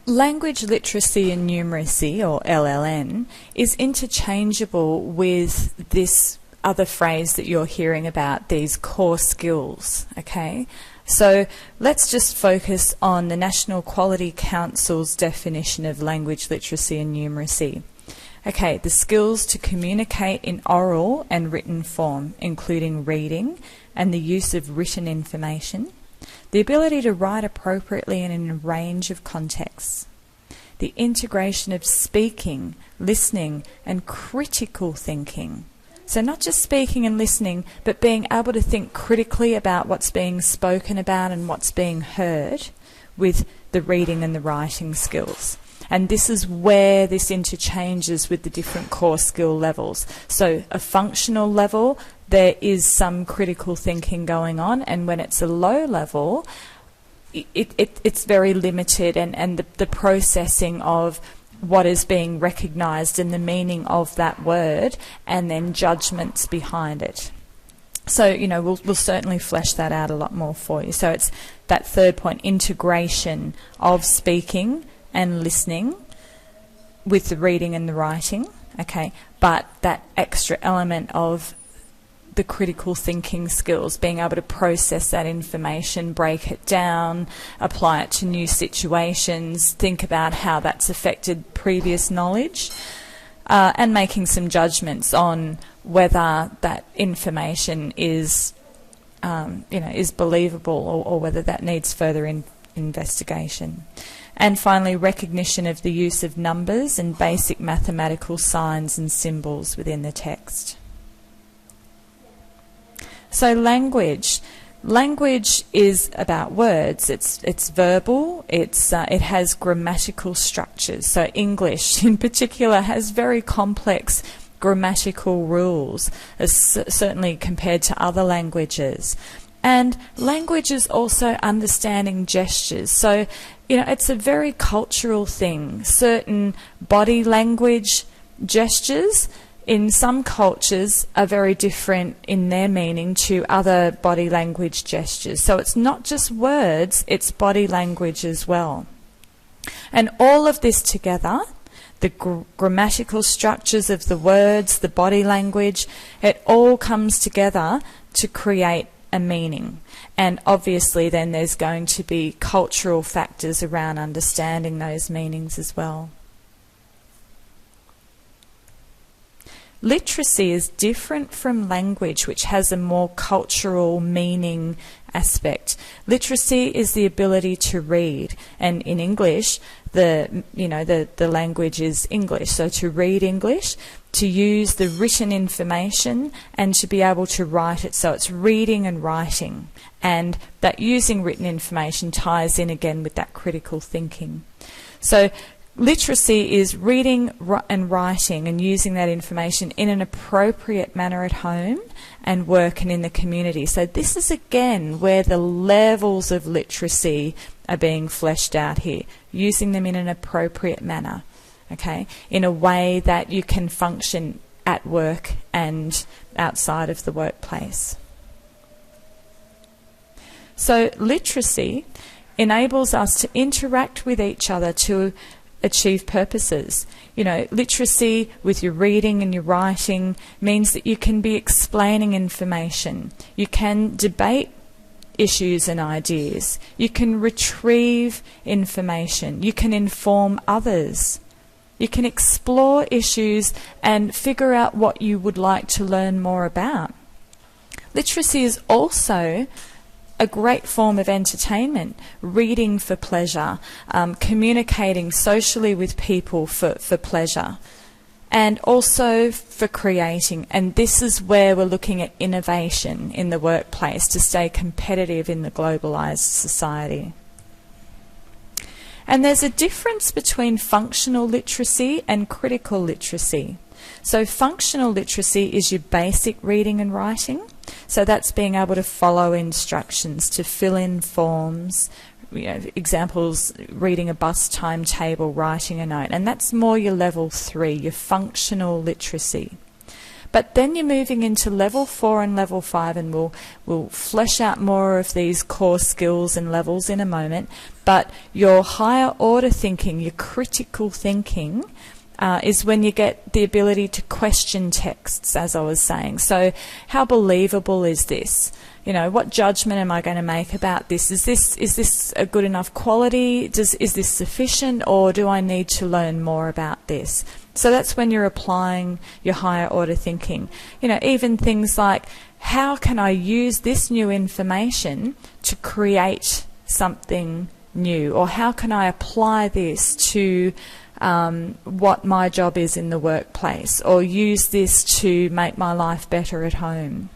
Language literacy and numeracy, or LLN, is interchangeable with this other phrase that you're hearing about, these core skills, okay? So let's just focus on the National Quality Council's definition of language literacy and numeracy. Okay, the skills to communicate in oral and written form, including reading and the use of written information, the ability to write appropriately and in a range of contexts, the integration of speaking, listening, and critical thinking. So not just speaking and listening, but being able to think critically about what's being spoken about and what's being heard with the reading and the writing skills. And this is where this interchanges with the different core skill levels. So a functional level, there is some critical thinking going on, and when it's a low level, it's very limited, and the processing of what is being recognised and the meaning of that word, and then judgments behind it. So, you know, we'll certainly flesh that out a lot more for you. So it's that third point, integration of speaking and listening with the reading and the writing, okay, but that extra element of the critical thinking skills, being able to process that information, break it down, apply it to new situations, think about how that's affected previous knowledge, and making some judgments on whether that information is, is believable, or whether that needs further investigation. And finally, recognition of the use of numbers and basic mathematical signs and symbols within the text. So language is about words. It's verbal. It has grammatical structures. So English, in particular, has very complex grammatical rules, certainly compared to other languages. And language is also understanding gestures. So, you know, it's a very cultural thing. Certain body language gestures in some cultures are very different in their meaning to other body language gestures. So it's not just words, it's body language as well. And all of this together, the grammatical structures of the words, the body language, it all comes together to create a meaning. And obviously then there's going to be cultural factors around understanding those meanings as well. Literacy is different from language, which has a more cultural meaning aspect. Literacy is the ability to read, and in English, the language is English. So to read English, to use the written information, and to be able to write it. So it's reading and writing, and that using written information ties in again with that critical thinking. So literacy is reading and writing and using that information in an appropriate manner at home and work and in the community. So this is again where the levels of literacy are being fleshed out here, using them in an appropriate manner, okay, in a way that you can function at work and outside of the workplace. So literacy enables us to interact with each other to achieve purposes. You know, literacy with your reading and your writing means that you can be explaining information. You can debate issues and ideas. You can retrieve information. You can inform others. You can explore issues and figure out what you would like to learn more about. Literacy is also a great form of entertainment, reading for pleasure, communicating socially with people for pleasure, and also for creating. And this is where we're looking at innovation in the workplace to stay competitive in the globalised society. And there's a difference between functional literacy and critical literacy. So functional literacy is your basic reading and writing. So that's being able to follow instructions, to fill in forms, examples, reading a bus timetable, writing a note. And that's more your level 3, your functional literacy. But then you're moving into level 4 and level 5, and we'll flesh out more of these core skills and levels in a moment. But your higher order thinking, your critical thinking, is when you get the ability to question texts, as I was saying. So how believable is this? You know, what judgment am I going to make about this? Is this a good enough quality? Is this sufficient, or do I need to learn more about this? So that's when you're applying your higher order thinking. You know, even things like, how can I use this new information to create something new? Or how can I apply this to what my job is in the workplace? Or use this to make my life better at home?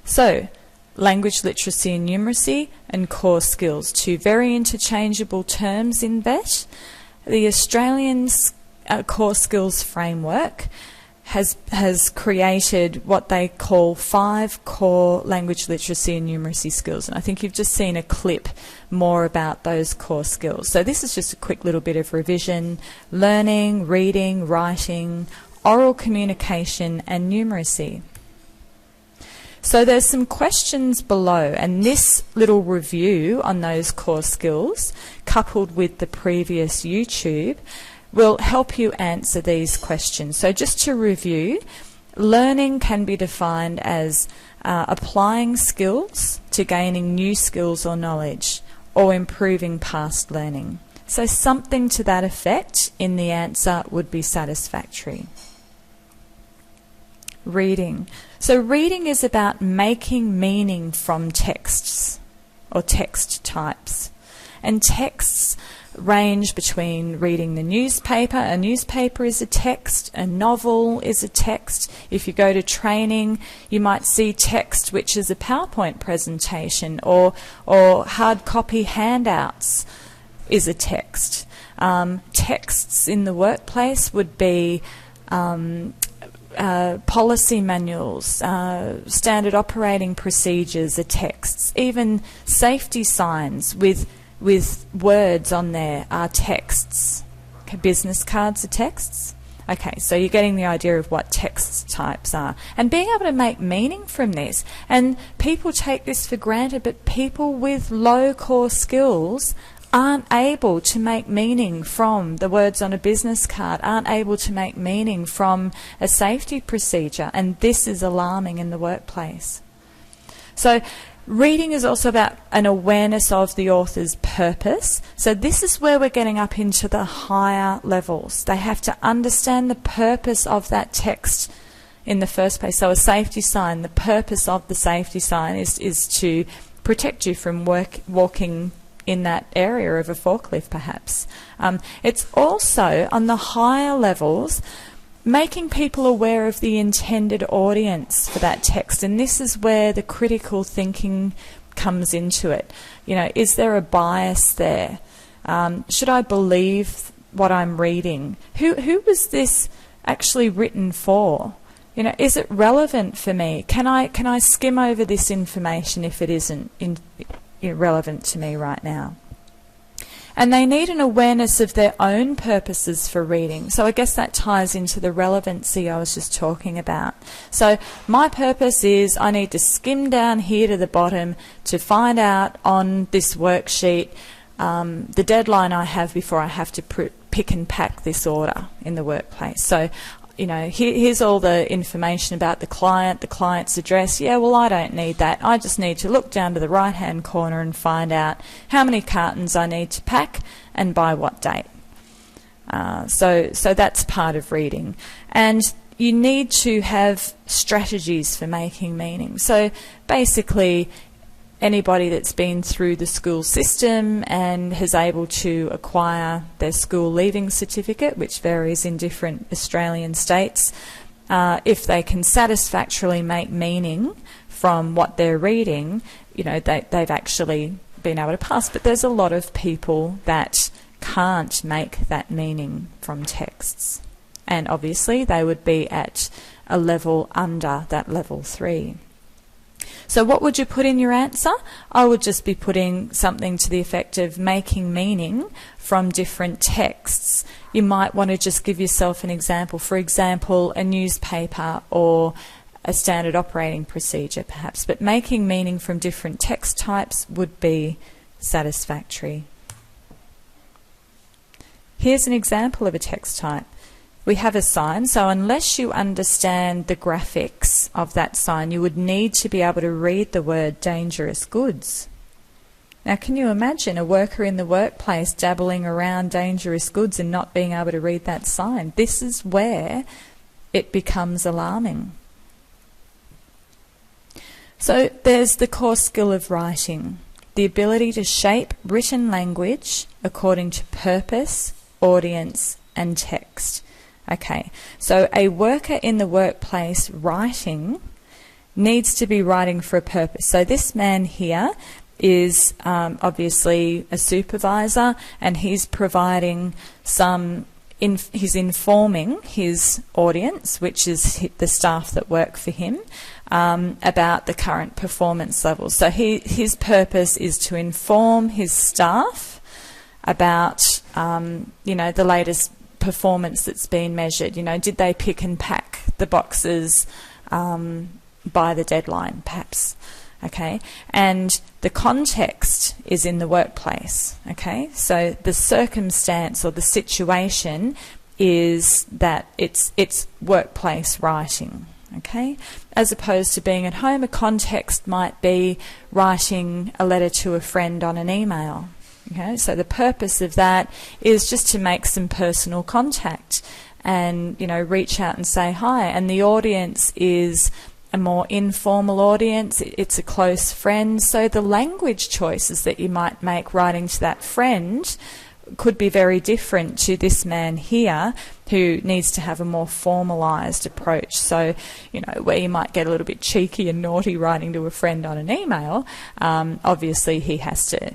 So, language literacy and numeracy and core skills, two very interchangeable terms in VET. The Australian core skills framework has created what they call 5 core language literacy and numeracy skills, and I think you've just seen a clip more about those core skills. So this is just a quick little bit of revision: learning, reading, writing, oral communication and numeracy. So there's some questions below, and this little review on those core skills, coupled with the previous YouTube, will help you answer these questions. So just to review, learning can be defined as applying skills to gaining new skills or knowledge, or improving past learning. So something to that effect in the answer would be satisfactory. Reading. So reading is about making meaning from texts or text types. And texts range between reading the newspaper. A newspaper is a text. A novel is a text. If you go to training, you might see text which is a PowerPoint presentation, or hard copy handouts is a text. Texts in the workplace would be policy manuals, standard operating procedures are texts. Even safety signs with words on there are texts. Okay, business cards are texts. Okay, so you're getting the idea of what text types are. And being able to make meaning from this. And people take this for granted, but people with low core skills aren't able to make meaning from the words on a business card, aren't able to make meaning from a safety procedure, and this is alarming in the workplace. So reading is also about an awareness of the author's purpose. So this is where we're getting up into the higher levels. They have to understand the purpose of that text in the first place. So a safety sign, the purpose of the safety sign is to protect you from walking in that area of a forklift, perhaps. It's also, on the higher levels, making people aware of the intended audience for that text. And this is where the critical thinking comes into it. You know, is there a bias there? Should I believe what I'm reading? Who was this actually written for? You know, is it relevant for me? Can I skim over this information if it isn't relevant to me right now? And they need an awareness of their own purposes for reading. So I guess that ties into the relevancy I was just talking about. So my purpose is I need to skim down here to the bottom to find out on this worksheet the deadline I have before I have to pick and pack this order in the workplace. So, you know, here's all the information about the client's address. Yeah, well, I don't need that. I just need to look down to the right-hand corner and find out how many cartons I need to pack and by what date. So that's part of reading. And you need to have strategies for making meaning. So basically, anybody that's been through the school system and has able to acquire their school leaving certificate, which varies in different Australian states, if they can satisfactorily make meaning from what they're reading, you know, they've actually been able to pass. But there's a lot of people that can't make that meaning from texts. And obviously they would be at a level under that level 3. So what would you put in your answer? I would just be putting something to the effect of making meaning from different texts. You might want to just give yourself an example. For example, a newspaper or a standard operating procedure perhaps. But making meaning from different text types would be satisfactory. Here's an example of a text type. We have a sign, so unless you understand the graphics of that sign, you would need to be able to read the word dangerous goods. Now, can you imagine a worker in the workplace dabbling around dangerous goods and not being able to read that sign? This is where it becomes alarming. So there's the core skill of writing, the ability to shape written language according to purpose, audience, and text. Okay, so a worker in the workplace writing needs to be writing for a purpose. So this man here is obviously a supervisor, and he's providing he's informing his audience, which is the staff that work for him, about the current performance levels. So his purpose is to inform his staff about the latest performance that's been measured. Did they pick and pack the boxes by the deadline, perhaps? Okay, and the context is in the workplace. Okay, so the circumstance or the situation is that it's workplace writing. Okay, as opposed to being at home, a context might be writing a letter to a friend on an email. Okay, so the purpose of that is just to make some personal contact and, reach out and say hi. And the audience is a more informal audience. It's a close friend. So the language choices that you might make writing to that friend could be very different to this man here who needs to have a more formalised approach. So, where you might get a little bit cheeky and naughty writing to a friend on an email, obviously he has to,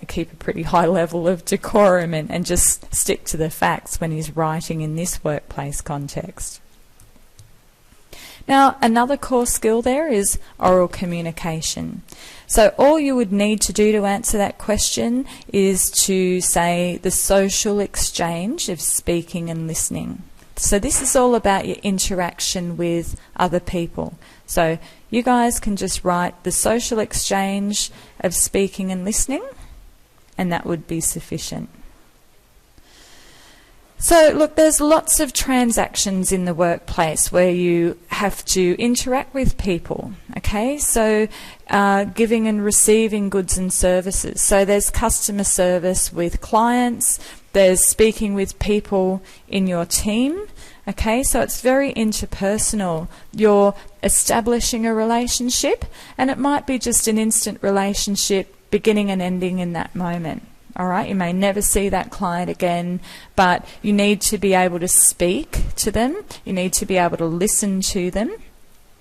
keep a pretty high level of decorum and just stick to the facts when he's writing in this workplace context. Now, another core skill there is oral communication. So all you would need to do to answer that question is to say the social exchange of speaking and listening. So this is all about your interaction with other people. So you guys can just write the social exchange of speaking and listening, and that would be sufficient. So look, there's lots of transactions in the workplace where you have to interact with people, okay? So giving and receiving goods and services. So there's customer service with clients, there's speaking with people in your team, okay? So it's very interpersonal. You're establishing a relationship, and it might be just an instant relationship beginning and ending in that moment. All right, you may never see that client again, but you need to be able to speak to them. You need to be able to listen to them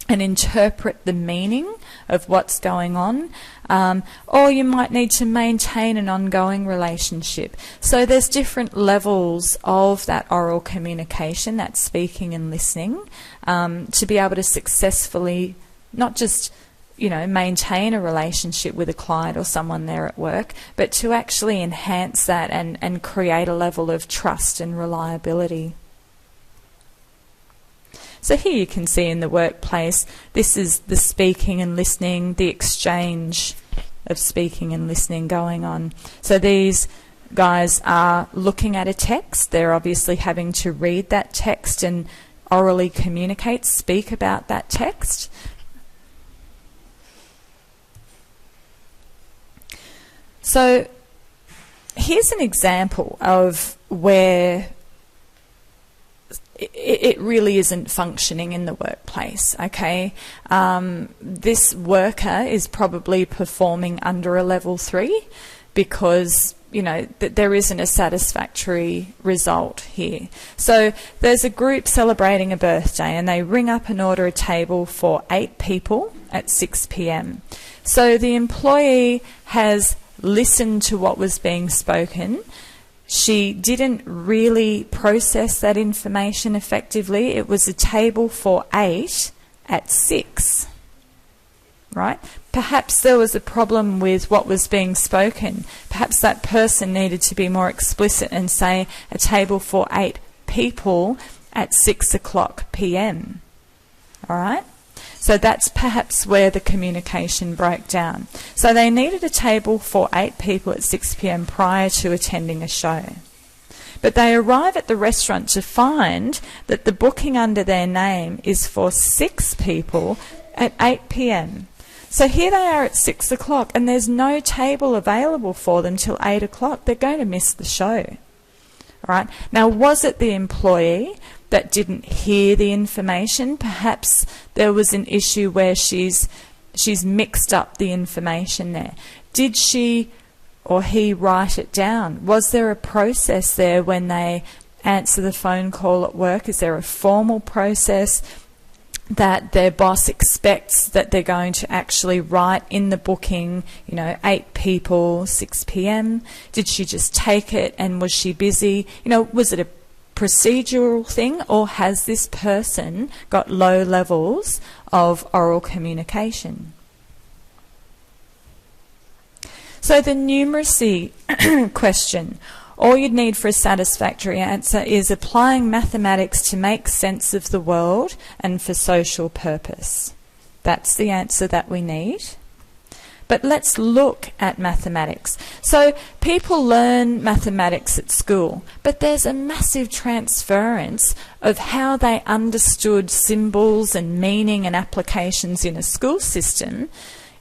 and interpret the meaning of what's going on. Or you might need to maintain an ongoing relationship. So there's different levels of that oral communication, that speaking and listening, to be able to successfully not just maintain a relationship with a client or someone there at work, but to actually enhance that and create a level of trust and reliability. So here you can see in the workplace, this is the speaking and listening, the exchange of speaking and listening going on. So these guys are looking at a text. They're obviously having to read that text and orally communicate, speak about that text. So here's an example of where it really isn't functioning in the workplace, okay? This worker is probably performing under a level 3 because, there isn't a satisfactory result here. So there's a group celebrating a birthday and they ring up and order a table for 8 people at 6 p.m. So the employee has listened to what was being spoken. She didn't really process that information effectively. It was a table for 8 at 6. right? Perhaps there was a problem with what was being spoken. Perhaps that person needed to be more explicit and say a table for 8 people at 6 o'clock p.m. All right? So that's perhaps where the communication broke down. So they needed a table for 8 people at 6 p.m. prior to attending a show. But they arrive at the restaurant to find that the booking under their name is for 6 people at 8 p.m. So here they are at 6 o'clock and there's no table available for them till 8 o'clock. They're going to miss the show. All right? Now, was it the employee that didn't hear the information? Perhaps there was an issue where she's mixed up the information there. Did she or he write it down? Was there a process there when they answer the phone call at work? Is there a formal process that their boss expects that they're going to actually write in the booking, 8 people, 6 p.m.? Did she just take it and was she busy? Was it a procedural thing, or has this person got low levels of oral communication? So the numeracy question, all you'd need for a satisfactory answer is applying mathematics to make sense of the world and for social purpose. That's the answer that we need. But let's look at mathematics. So people learn mathematics at school, but there's a massive transference of how they understood symbols and meaning and applications in a school system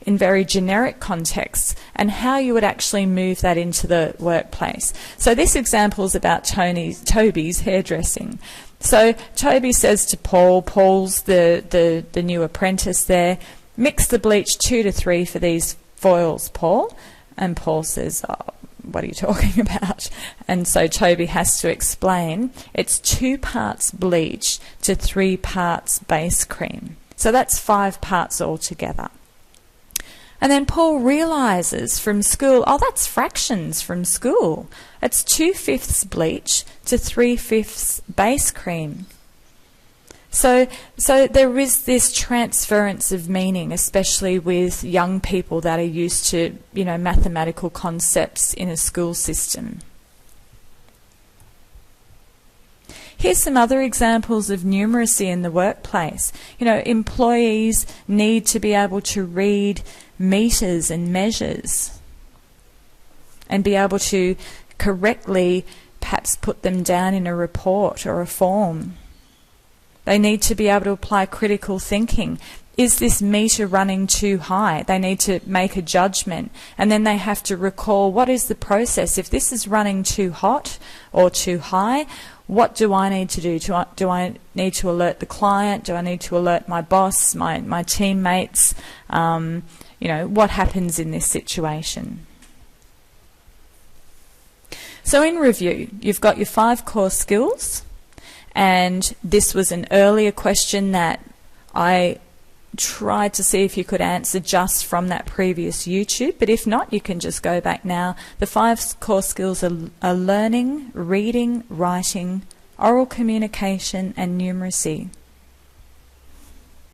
in very generic contexts, and how you would actually move that into the workplace. So this example is about Toby's hairdressing. So Toby says to Paul's the new apprentice there, mix the bleach 2 to 3 for these foils, Paul. And Paul says, oh, what are you talking about? And so Toby has to explain, it's 2 parts bleach to 3 parts base cream. So that's 5 parts altogether. And then Paul realises from school, oh, that's fractions from school. It's 2/5 bleach to 3/5 base cream. So there is this transference of meaning, especially with young people that are used to, mathematical concepts in a school system. Here's some other examples of numeracy in the workplace. Employees need to be able to read meters and measures and be able to correctly perhaps put them down in a report or a form. They need to be able to apply critical thinking. Is this meter running too high? They need to make a judgment, and then they have to recall, what is the process? If this is running too hot or too high, what do I need to do? Do I need to alert the client? Do I need to alert my boss, my teammates? What happens in this situation? So in review, you've got your 5 core skills, and this was an earlier question that I tried to see if you could answer just from that previous YouTube, but if not, you can just go back now. The 5 core skills are learning, reading, writing, oral communication, and numeracy.